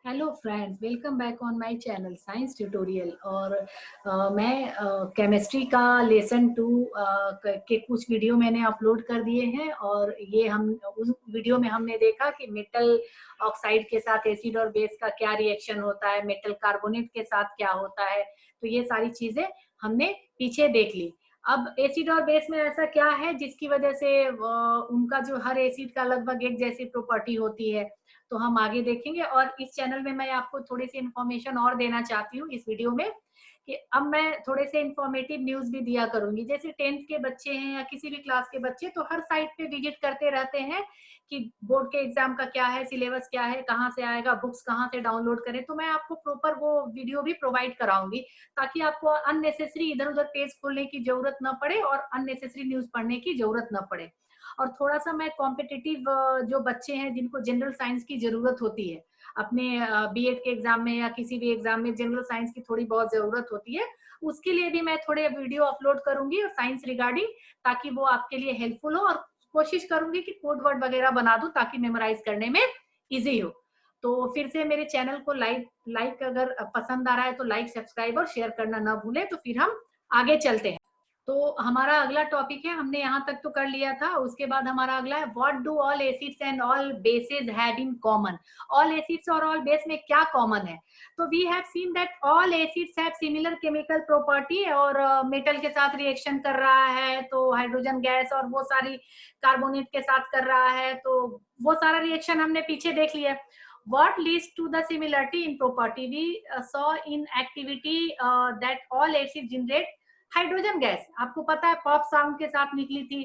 Hello friends, welcome back on my channel science tutorial. और मैं chemistry का lesson 2 के कुछ वीडियो मैंने अपलोड कर दिए हैं। और ये हम उस वीडियो में हमने देखा कि मेटल ऑक्साइड के साथ एसिड और बेस का क्या रिएक्शन होता है, मेटल कार्बोनेट के साथ क्या होता है। तो ये सारी चीजें हमने पीछे देख ली। अब एसिड और बेस में ऐसा क्या है जिसकी वजह से उनका जो हर एसिड का लगभग एक जैसी प्रॉपर्टी होती है, तो हम आगे देखेंगे। और इस चैनल में मैं आपको थोड़ी सी इन्फॉर्मेशन और देना चाहती हूँ इस वीडियो में, कि अब मैं थोड़े से इंफॉर्मेटिव न्यूज भी दिया करूंगी। जैसे 10th के बच्चे हैं या किसी भी क्लास के बच्चे तो हर साइट पे विजिट करते रहते हैं कि बोर्ड के एग्जाम का क्या है, सिलेबस क्या है, कहाँ से आएगा, बुक्स कहाँ से डाउनलोड करें। तो मैं आपको प्रॉपर वो वीडियो भी प्रोवाइड कराऊंगी ताकि आपको अननेसेसरी इधर उधर पेज खोलने की जरूरत ना पड़े और अननेसेसरी न्यूज पढ़ने की जरूरत ना पड़े। और थोड़ा सा मैं कॉम्पिटिटिव जो बच्चे हैं जिनको जनरल साइंस की जरूरत होती है, अपने बीएड के एग्जाम में या किसी भी एग्जाम में जनरल साइंस की थोड़ी बहुत जरूरत होती है, उसके लिए भी मैं थोड़े वीडियो अपलोड करूंगी और साइंस रिगार्डिंग, ताकि वो आपके लिए हेल्पफुल हो। और कोशिश करूंगी कि कोड वर्ड वगैरह बना दूं ताकि मेमोराइज करने में इजी हो। तो फिर से मेरे चैनल को लाइक अगर पसंद आ रहा है तो लाइक, सब्सक्राइब और शेयर करना ना भूले। तो फिर हम आगे चलते हैं। तो हमारा अगला टॉपिक है, हमने यहाँ तक तो कर लिया था। उसके बाद हमारा अगला है, what do all acids and all bases have in common. All acids और ऑल बेस में क्या कॉमन है? तो we have seen that all acids have similar chemical property. और मेटल के साथ रिएक्शन कर रहा है तो हाइड्रोजन गैस, और वो सारी कार्बोनेट के साथ कर रहा है, तो वो सारा रिएक्शन हमने पीछे देख लिया। What leads to the similarity in property? We saw in activity that all acids generate hydrogen gas. आपको पता है पॉप साउंड के साथ निकली थी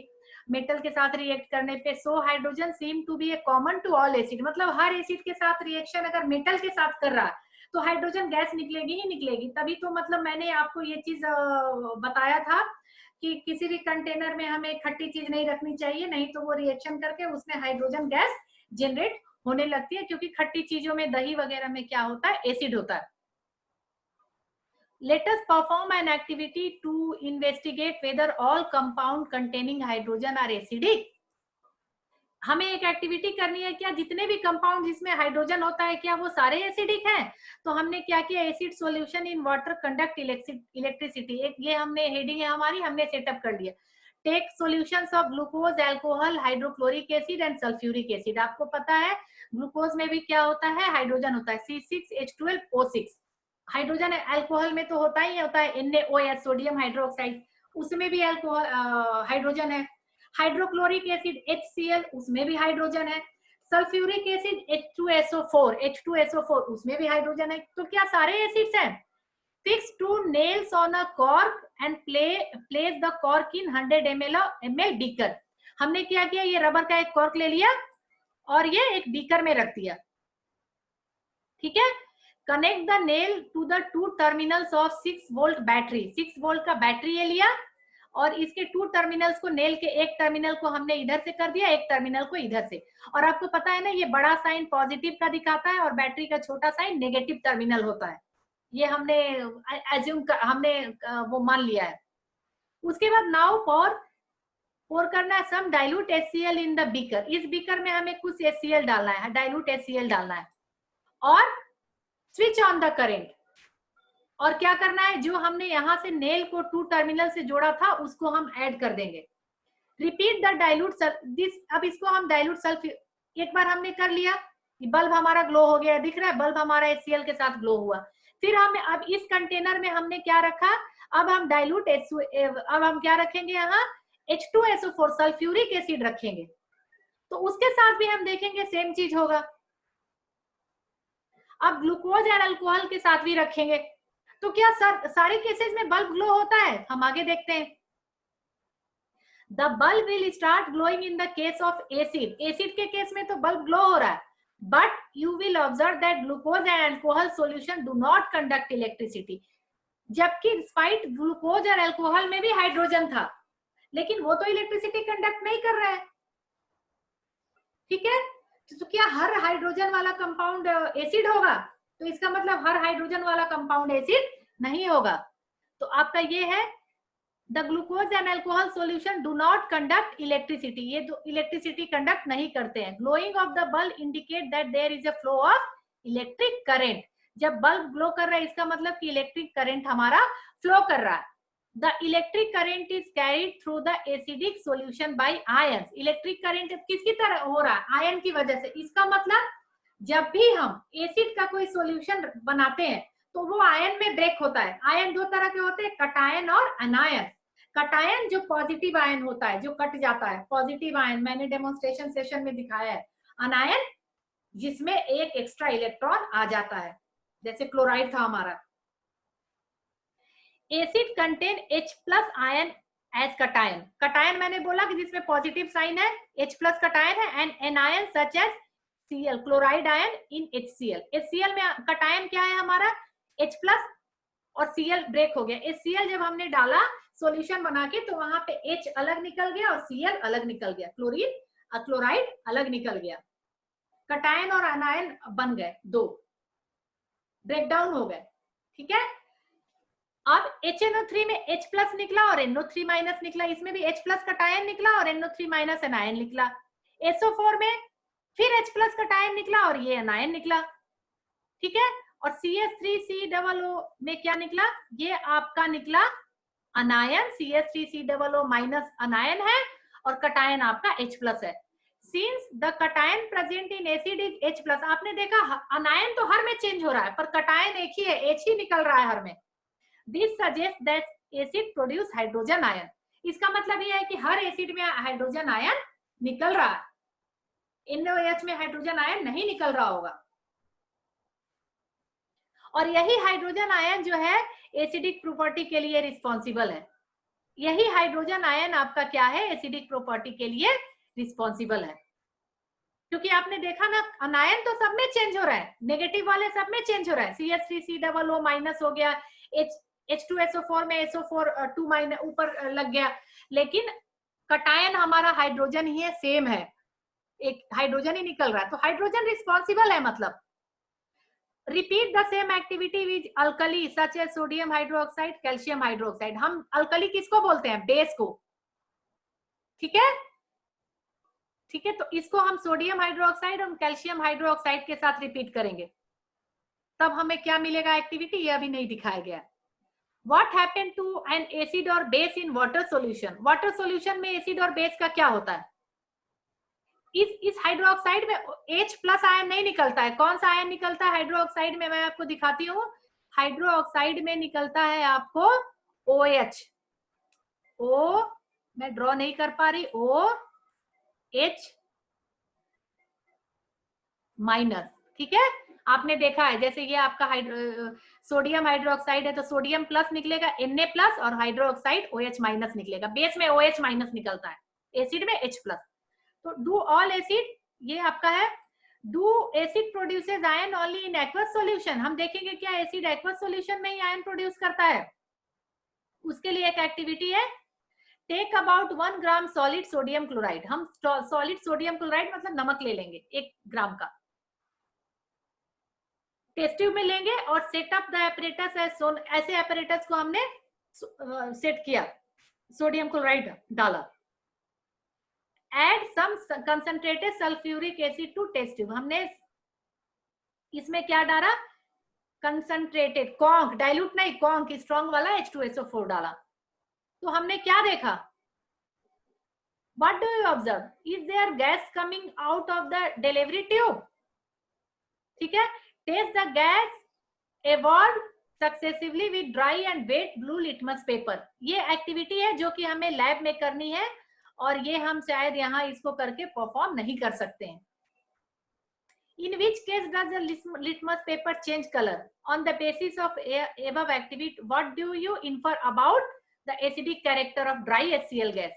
मेटल के साथ रिएक्ट करने पे। So hydrogen seem to be a common to all acid. मतलब हर एसिड के साथ रिएक्शन अगर मेटल के साथ कर रहा है तो हाइड्रोजन गैस निकलेगी ही निकलेगी। तभी तो मतलब मैंने आपको ये चीज बताया था कि किसी भी कंटेनर में हमें खट्टी चीज नहीं रखनी चाहिए, नहीं तो वो रिएक्शन करके उसमें हाइड्रोजन गैस जनरेट होने लगती है, क्योंकि खट्टी चीजों में, दही वगैरह में क्या होता है, एसिड होता है। Let us perform an activity to investigate whether all compound containing hydrogen are acidic. हमें एक एक्टिविटी करनी है, क्या जितने भी कंपाउंड जिसमें हाइड्रोजन होता है क्या वो सारे एसिडिक हैं? तो हमने क्या किया, acid solution in water conduct electricity, एक ये हमने हेडिंग है हमारी, हमने सेटअप कर लिया। Take solutions of glucose, alcohol, hydrochloric acid and sulphuric acid. आपको पता है ग्लूकोज में भी क्या होता है, हाइड्रोजन होता है, C6H12O6। हाइड्रोजन अल्कोहल में तो होता ही होता है, NaOH, सोडियम हाइड्रोक्साइड, उसमें भी अल्कोहल हाइड्रोजन है। हाइड्रोक्लोरिक एसिड HCl, उसमें भी हाइड्रोजन है। सल्फ्यूरिक एसिड H2SO4, उसमें भी हाइड्रोजन है। तो क्या सारे एसिड्स हैं? Fix 2 nails on a cork and place the cork in 100 ml beaker. हमने क्या किया, ये रबर का एक कॉर्क ले लिया और ये एक बीकर में रख दिया, ठीक है। Connect the nail to the 2 terminals of 6 volt battery. 6 volt का बैटरी ये लिया और इसके 2 टर्मिनल्स को, नेल के एक टर्मिनल को हमने इधर से कर दिया, एक टर्मिनल को इधर से। और आपको पता है ना, ये बड़ा साइन पॉजिटिव का दिखाता है और बैटरी का छोटा साइन नेगेटिव टर्मिनल होता है। ये हमने एज्यूम हमने वो मान लिया है। उसके बाद नाउ पोर करना है some dilute HCl in the beaker. इस बीकर में हमें कुछ HCl डालना है, डाइल्यूट HCl डालना है। और स्विच ऑन द करेंट। और क्या करना है, जो हमने यहां से नेल को 2 टर्मिनल से जोड़ा था उसको हम ऐड कर देंगे। Repeat the dilute this. अब इसको हम डाइल्यूट सल्फ, एक बार हमने कर लिया, बल्ब हमारा ग्लो हो गया, दिख रहा है बल्ब हमारा HCl के साथ ग्लो हुआ। फिर हम अब इस कंटेनर में हमने क्या रखा, अब हम डाइल्यूट अब हम क्या रखेंगे, यहाँ H2SO4 सल्फ्यूरिक एसिड रखेंगे। तो उसके साथ भी हम देखेंगे सेम चीज होगा। अब ग्लूकोज और अल्कोहल के साथ भी रखेंगे। तो क्या सारे केसेस में बल्ब ग्लो होता है? हम आगे देखते हैं। The bulb will start glowing in the case of acid. Acid के केस में तो बल्ब ग्लो हो रहा है, but you will observe that glucose and alcohol solution do not conduct electricity. जबकि स्पाइट ग्लूकोज और अल्कोहल में भी हाइड्रोजन था, लेकिन वो तो इलेक्ट्रिसिटी कंडक्ट नहीं कर रहा है, ठीक है। तो क्या हर हाइड्रोजन वाला कंपाउंड एसिड होगा? तो इसका मतलब हर हाइड्रोजन वाला कंपाउंड एसिड नहीं होगा। तो आपका ये है, the glucose and alcohol solution do not conduct electricity. ये तो इलेक्ट्रिसिटी कंडक्ट नहीं करते हैं। Glowing of the bulb indicate that there is a flow of electric current, जब बल्ब ग्लो कर रहा है इसका मतलब कि इलेक्ट्रिक करंट हमारा फ्लो कर रहा है। The electric current is carried through the acidic solution bye ions. Electric current किसकी तरह हो रहा है? आयन की वजह से। इसका मतलब जब भी हम एसिड का कोई सॉल्यूशन बनाते हैं तो वो आयन में ब्रेक होता है। आयन दो तरह के होते हैं, कटायन और अनायन। कटायन जो पॉजिटिव आयन होता है, जो कट जाता है, पॉजिटिव आयन मैंने डेमोन्स्ट्रेशन सेशन में दिखाया है। अनायन जिसमें एक एक्स्ट्रा इलेक्ट्रॉन आ जाता है, जैसे क्लोराइड था हमारा। Acid contain H plus ion as cation. Cation मैंने बोला कि जिसमें पॉजिटिव साइन है, H प्लस कटायन है, and anion such as Cl, chloride ion in HCl। HCl में कटायन क्या है हमारा? H प्लस, और Cl ब्रेक हो गया। HCl जब हमने डाला सॉल्यूशन बना के तो वहां पे H अलग निकल गया और Cl अलग निकल गया, क्लोराइड अलग निकल गया। कटायन और अनायन बन गए, दो ब्रेक डाउन हो गए। ठीक है, अब HNO3 में H प्लस निकला और NO3 माइनस निकला, इसमें भी H प्लस कटायन निकला और NO3 माइनस एनायन निकला। SO4 में फिर H प्लस कटायन निकला और ये एनायन निकला। ठीक है, और CH3COO में क्या निकला? ये आपका निकला अनायन, CH3COO माइनस अनायन है और कटायन आपका H प्लस है। Since the cation present in acid is H plus. आपने देखा अनायन तो हर में चेंज हो रहा है पर कटायन एक ही है, H ही निकल रहा है हर में। This suggests that acid produce hydrogen ion. इसका मतलब यह है कि हर एसिड में हाइड्रोजन आयन निकल रहा है, NaOH में हाइड्रोजन आयन नहीं निकल रहा होगा। और यही हाइड्रोजन आयन जो है एसिडिक प्रॉपर्टी के लिए रिस्पॉन्सिबल है। यही हाइड्रोजन आयन आपका क्या है? एसिडिक प्रॉपर्टी के लिए रिस्पॉन्सिबल है। क्योंकि आपने देखा ना, अनायन तो सब में चेंज हो रहा है, नेगेटिव वाले सब में चेंज हो रहा है। CH3COO माइनस हो गया, H2SO4 में SO4 2 माइनस ऊपर लग गया, लेकिन कटायन हमारा हाइड्रोजन ही है, सेम है, एक हाइड्रोजन ही निकल रहा है, तो हाइड्रोजन रिस्पॉन्सिबल है। मतलब repeat the same activity with alkali such as sodium hydroxide, calcium hydroxide. हम अल्कली किसको बोलते हैं? बेस को। ठीक है, ठीक है, तो इसको हम सोडियम हाइड्रोक्साइड और कैल्शियम हाइड्रोक्साइड के साथ रिपीट करेंगे, तब हमें क्या मिलेगा एक्टिविटी, ये अभी नहीं दिखाया गया। What happened to an acid or base in water solution? Water solution में एसिड और बेस का क्या होता है? इस हाइड्रोक्साइड में H प्लस आयन नहीं निकलता है। कौन सा आयन निकलता है हाइड्रोक्साइड में? मैं आपको दिखाती हूँ। हाइड्रोक्साइड में निकलता है आपको OH। O मैं ड्रॉ नहीं कर पा रही, OH माइनस। ठीक है, आपने देखा है, जैसे ये आपका सोडियम हाइड्रोक्साइड है तो सोडियम प्लस निकलेगा Na प्लस और हाइड्रोक्साइड OH माइनस निकलेगा। बेस में OH माइनस निकलता है, एसिड में H प्लस। तो डू ऑल एसिड, ये आपका है, do acid produces ion only in aqueous solution. हम देखेंगे क्या एसिड एक्वस सॉल्यूशन में ही आयन प्रोड्यूस करता है। उसके लिए एक एक्टिविटी है, take about 1 gram solid sodium chloride. हम सॉलिड सोडियम क्लोराइड मतलब नमक ले लेंगे 1 ग्राम का, टेस्ट ट्यूब में लेंगे और सेटअप द एपरेटस एज ऐसे एपरेटस को हमने सेट किया, सोडियम क्लोराइड डाला। Add some concentrated sulphuric acid to test tube. हमने इसमें क्या डाला? कंसंट्रेटेड, कॉन्क, डाइल्यूट नहीं, कॉन्क स्ट्रॉन्ग वाला H2SO4 डाला। तो हमने क्या देखा? What do you observe? Is there gas coming out of the delivery tube? ठीक है, test the gas evolved successively with dry and wet blue litmus paper। ये एक्टिविटी है जो कि हमें लैब में करनी है और ये हम शायद यहाँ इसको करके परफॉर्म नहीं कर सकते हैं। In which case does the litmus paper change color? On the basis of above activity, what do you infer about the acidic character of dry HCl gas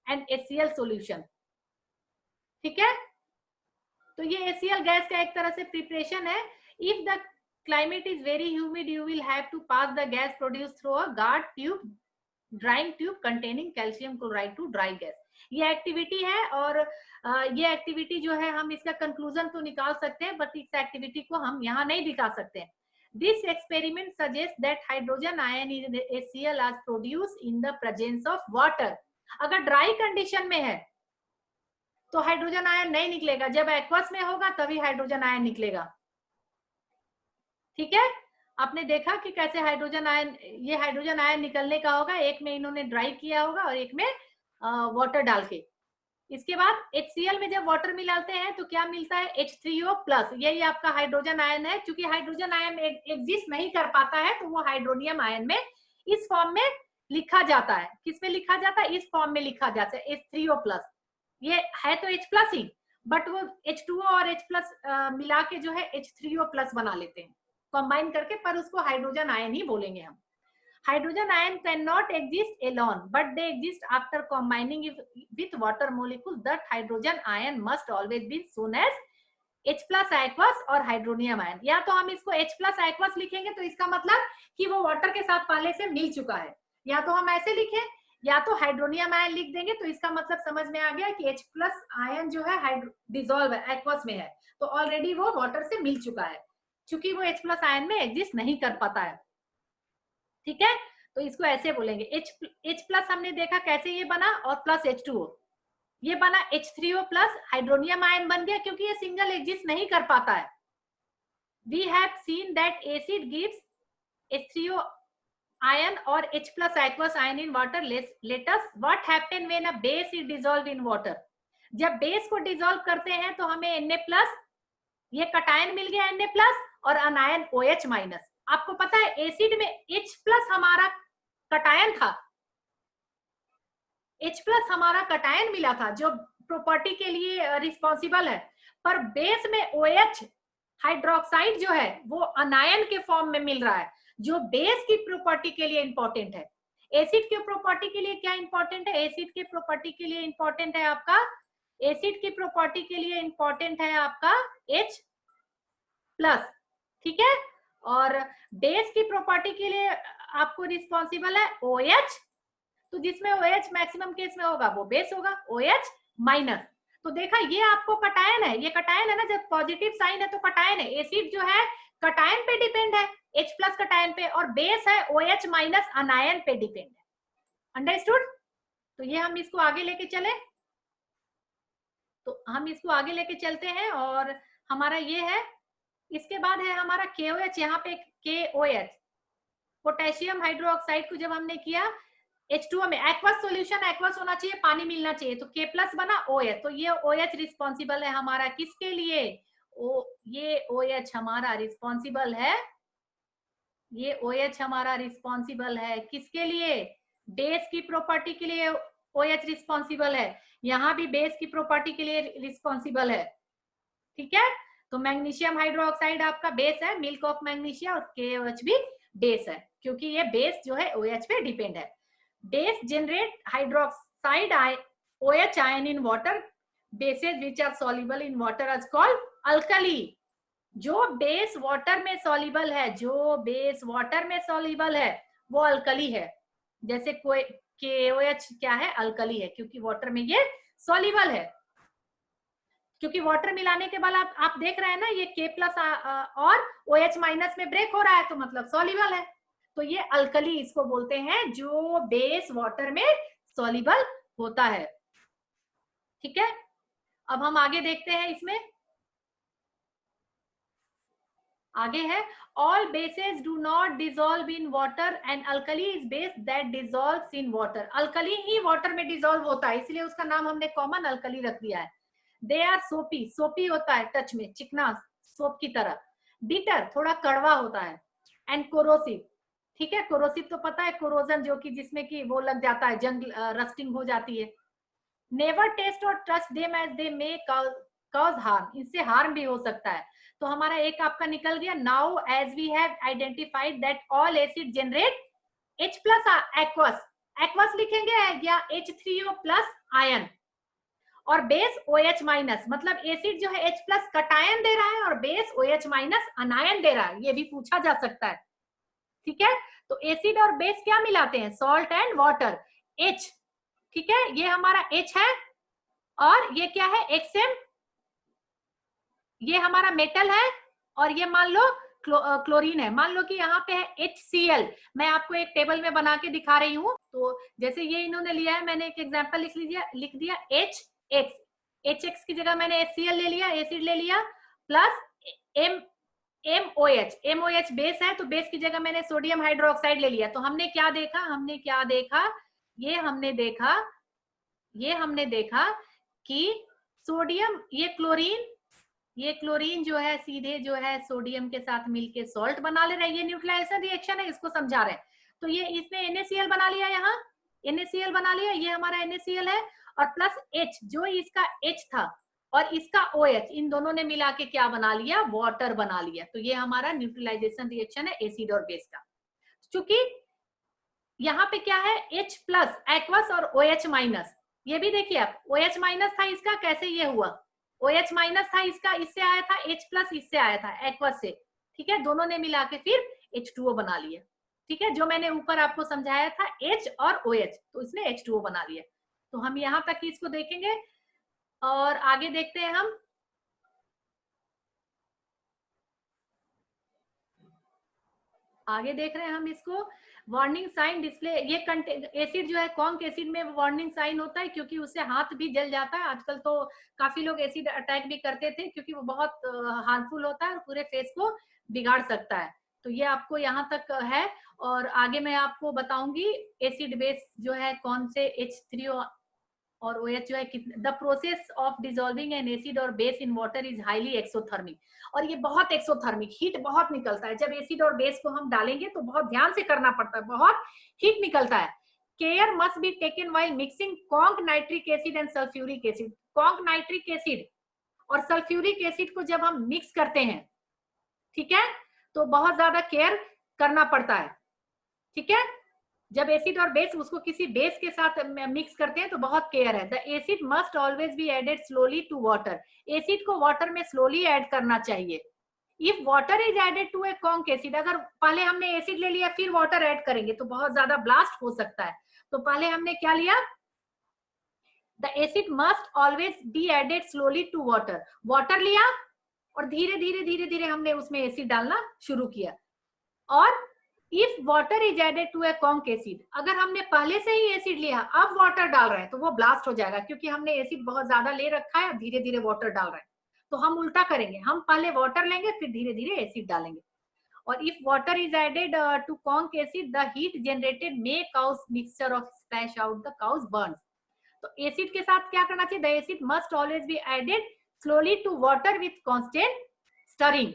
and HCl solution? ठीक है, तो ये HCl gas का एक तरह से preparation है। If the climate is very humid, you will have to pass the gas produced through a guard tube, drying tube containing calcium chloride to dry gas। ये एक्टिविटी है और ये एक्टिविटी जो है हम इसका कंक्लूजन तो निकाल सकते हैं, बट इस एक्टिविटी को हम यहाँ नहीं दिखा सकते। This experiment suggest that hydrogen ion in HCl as produced in the presence of water। अगर ड्राई कंडीशन में है तो हाइड्रोजन आयन नहीं निकलेगा, जब एक्वस में होगा तभी हाइड्रोजन आयन निकलेगा। ठीक है, आपने देखा कि कैसे हाइड्रोजन आयन, ये हाइड्रोजन आयन निकलने का होगा, एक में इन्होंने ड्राई किया होगा और एक में वाटर डाल के। इसके बाद HCl में जब वाटर मिलाते हैं तो क्या मिलता है, H3O+, यही आपका हाइड्रोजन आयन है। क्योंकि हाइड्रोजन आयन एग्जिस्ट नहीं कर पाता है तो वो हाइड्रोनियम आयन में इस फॉर्म में लिखा जाता है। किस में लिखा जाता है, इस फॉर्म में लिखा जाता है H3O+। ये है तो H+ ही, बट वो H2O और H+ मिला के जो है H3O+ बना लेते हैं कंबाइन करके, पर उसको हाइड्रोजन आयन ही बोलेंगे हम। Hydrogen ion cannot exist alone, but they exist after combining with water molecules. That hydrogen ion must always be shown as H+ aqueous और हाइड्रोनियम आयन। या तो हम इसको H+ aqueous लिखेंगे तो इसका मतलब कि वो वाटर के साथ पहले से मिल चुका है, या तो हम ऐसे लिखें, या तो हाइड्रोनियम आयन लिख देंगे तो इसका मतलब समझ में आ गया कि H+ आयन जो है डिसॉल्व है, एक्वस में है, तो ऑलरेडी वो वाटर से मिल चुका है, क्योंकि वो H+ आयन में एग्जिस्ट नहीं कर पाता है। ठीक है, तो इसको ऐसे बोलेंगे। H+ हमने देखा कैसे ये बना, और प्लस H2O, ये बना H3O+, हाइड्रोनियम आयन बन गया क्योंकि ये सिंगल एग्जिस्ट नहीं कर पाता है। We have seen that acid gives H3O ion or H+ aqueous ion in water. Let us what happen when a base is dissolved in water? जब बेस को डिसॉल्व करते हैं तो हमें Na+, ये कटायन मिल गया Na+, और अनायन OH-। आपको पता है एसिड में H+ हमारा कटायन था, H+ हमारा कटायन मिला था जो प्रॉपर्टी के लिए रिस्पॉन्सिबल है, पर बेस में OH हाइड्रोक्साइड जो है वो अनायन के फॉर्म में मिल रहा है, जो बेस की प्रॉपर्टी के लिए इंपॉर्टेंट है। एसिड के प्रॉपर्टी के लिए क्या इंपॉर्टेंट है, एसिड के प्रॉपर्टी के लिए इंपॉर्टेंट है आपका, एसिड की प्रॉपर्टी के लिए इंपॉर्टेंट है आपका H+, ठीक है, और बेस की प्रॉपर्टी के लिए आपको रिस्पॉन्सिबल है OH, तो जिसमें OH मैक्सिमम केस में होगा वो बेस होगा OH-। तो देखा, ये आपको कटायन है, ये कटायन है ना, जब पॉजिटिव साइन है तो कटायन है। एसिड जो है कटायन पे डिपेंड है, H+ कटायन पे, और बेस है OH- अनायन पे डिपेंड है। अंडरस्टूड? तो ये हम इसको आगे लेके चले, तो हम इसको आगे लेके चलते हैं, और हमारा ये है। इसके बाद है हमारा KOH, यहाँ पे KOH, पोटेशियम हाइड्रोक्साइड को जब हमने किया H2O में, एक्वस सॉल्यूशन एक्वस होना चाहिए, पानी मिलना चाहिए, तो K+ बना OH, तो ये OH रिस्पॉन्सिबल है हमारा किसके लिए, ये OH हमारा रिस्पॉन्सिबल है, ये OH हमारा रिस्पॉन्सिबल है किसके लिए, बेस की प्रॉपर्टी के लिए OH रिस्पॉन्सिबल है, यहाँ भी बेस की प्रॉपर्टी के लिए रिस्पॉन्सिबल है। ठीक है, तो मैग्नीशियम हाइड्रोक्साइड आपका बेस है, मिल्क ऑफ मैग्नीशिया, और KOH भी बेस है, क्योंकि ये बेस जो है OH पे डिपेंड है। Base generate hydroxide OH ion in water. Bases which are soluble in water is called alkali. जो बेस वाटर में सॉल्युबल है, जो बेस वाटर में सॉल्युबल है वो अल्कली है। जैसे कोई KOH क्या है, अल्कली है, क्योंकि वाटर में ये सॉल्युबल है। क्योंकि वाटर मिलाने के बाद आप देख रहे हैं ना, ये K+ और OH- में ब्रेक हो रहा है, तो मतलब सॉल्युबल है, तो ये अल्कली इसको बोलते हैं, जो बेस वाटर में सॉल्युबल होता है। ठीक है, अब हम आगे देखते हैं, इसमें आगे है, all bases do not dissolve in water and alkali is base that dissolves in water. Alkali he water में डिसॉल्व होता है, इसलिए उसका नाम हमने कॉमन अल्कली रख दिया है। दे आर सोपी, सोपी होता है टच में, चिकना सोप की तरह, बिटर थोड़ा कड़वा होता है, एंड कोरोसिव, ठीक है, कोरोसिव तो पता है, कोरोजन जो कि जिसमें कि वो लग जाता है, जंग रस्टिंग हो जाती है। नेवर टेस्ट और trust them as they may cause harm, इससे हार्म भी हो सकता है। तो हमारा एक आपका निकल गया। Now as we have identified that all acid generate H+ aqueous, aqueous लिखेंगे या H3O+ आयन, और बेस OH-, मतलब एसिड जो है H+ कटायन दे रहा है और बेस OH- अनायन दे रहा है, ये भी पूछा जा सकता है। ठीक है, तो एसिड और बेस क्या मिलाते हैं, सॉल्ट एंड वाटर, H, ठीक है, ये हमारा H है, और ये क्या है XM, ये हमारा मेटल है, और ये मान लो क्लोरीन है। मान लो कि यहाँ पे है HCl, मैं आपको एक टेबल में बना के दिखा रही हूँ। तो जैसे ये इन्होंने लिया है, मैंने एक एग्जांपल लिख दिया HX की जगह मैंने HCl ले लिया, एसिड ले लिया, प्लस MOH, MOH बेस है, तो बेस की जगह मैंने सोडियम हाइड्रोक्साइड ले लिया। तो हमने क्या देखा, ये हमने देखा कि सोडियम, ये क्लोरीन जो है सीधे जो है सोडियम के साथ मिलके सॉल्ट बना ले रहा है। ये न्यूट्रलाइजेशन रिएक्शन है, इसको समझा रहे हैं। तो ये इसने NaCl बना लिया, यहाँ NaCl बना लिया, ये हमारा NaCl है, और प्लस H, जो इसका H था और इसका OH, इन दोनों ने मिला के क्या बना लिया, वाटर बना लिया। तो ये हमारा न्यूट्रलाइजेशन रिएक्शन है एसिड और बेस का। चूंकि यहाँ पे क्या है, H प्लस एक्वस और OH माइनस, ये भी देखिए आप, OH माइनस था इसका, कैसे ये हुआ, OH माइनस था इसका, इससे आया था, H प्लस इससे आया था एक्वस से, ठीक है, दोनों ने मिला के फिर H2O बना लिया, ठीक है, जो मैंने ऊपर आपको समझाया था H और OH, तो इसने H2O बना लिया। तो हम यहाँ तक इसको देखेंगे और आगे देखते हैं हम। आगे देख रहे हैं हम इसको, वार्निंग साइन डिस्प्ले, ये एसिड जो है कॉन्क एसिड में वार्निंग साइन होता है, क्योंकि उससे हाथ भी जल जाता है। आजकल तो काफी लोग एसिड अटैक भी करते थे, क्योंकि वो बहुत हार्मफुल होता है और पूरे फेस को बिगाड़ सकता है। तो ये आपको यहाँ तक है, और आगे मैं आपको बताऊंगी एसिड बेस जो है कौन से H3O और OH जो है the process of dissolving an acid और base in water is highly exothermic. और ये बहुत एक्सोथर्मिक, हीट बहुत निकलता है। जब एसिड और बेस को हम डालेंगे तो बहुत ध्यान से करना पड़ता है, बहुत हीट निकलता है। Care must be taken while mixing conc nitric acid and sulphuric acid. Conc nitric acid और सल्फ्यूरिक एसिड को जब हम मिक्स करते हैं, ठीक है, तो बहुत ज्यादा केयर करना पड़ता है, ठीक है। जब एसिड और बेस उसको किसी बेस के साथ मिक्स करते हैं तो बहुत केयर है। The acid must always be added slowly to water. Acid को वाटर में स्लोली ऐड करना चाहिए। If water is added to a conc acid, अगर पहले हमने एसिड ले लिया फिर वाटर ऐड करेंगे तो बहुत ज्यादा ब्लास्ट हो सकता है। तो पहले हमने क्या लिया, the acid must always be added slowly to water. Water लिया और धीरे धीरे धीरे धीरे हमने उसमें एसिड डालना शुरू किया। और if water is added to a conc acid, अगर हमने पहले से ही एसिड लिया अब वाटर डाल रहे हैं तो वो ब्लास्ट हो जाएगा, क्योंकि हमने एसिड बहुत ज्यादा ले रखा है, धीरे धीरे वाटर डाल रहे हैं। तो हम उल्टा करेंगे, हम पहले वाटर लेंगे फिर धीरे धीरे एसिड डालेंगे। और if water is added to conc acid the heat generated may cause mixture of splash out the cause burns. तो एसिड के साथ क्या करना चाहिए, the acid must always be added slowly to water with constant stirring.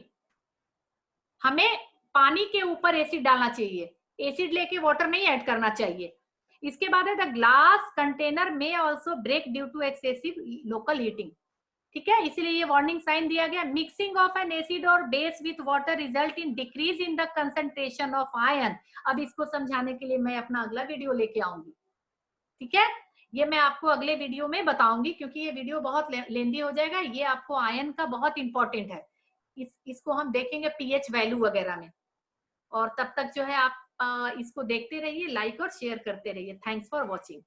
हमें पानी के ऊपर एसिड डालना चाहिए, एसिड लेके वाटर नहीं ऐड करना चाहिए। इसके बाद है द ग्लास कंटेनर में also break due to excessive local heating, ठीक है, इसलिए ये वार्निंग साइन दिया गया। मिक्सिंग ऑफ एन एसिड और base with water result in decrease in the concentration of ion. अब इसको समझाने के लिए मैं अपना अगला वीडियो लेके आऊंगी, ठीक है, ये मैं आपको अगले वीडियो में बताऊंगी, क्योंकि ये वीडियो बहुत लेंदी हो जाएगा। ये आपको आयन का बहुत इंपॉर्टेंट है, इसको हम देखेंगे पीएच वैल्यू वगैरह में। और तब तक जो है आप इसको देखते रहिए, लाइक और शेयर करते रहिए। Thanks for watching.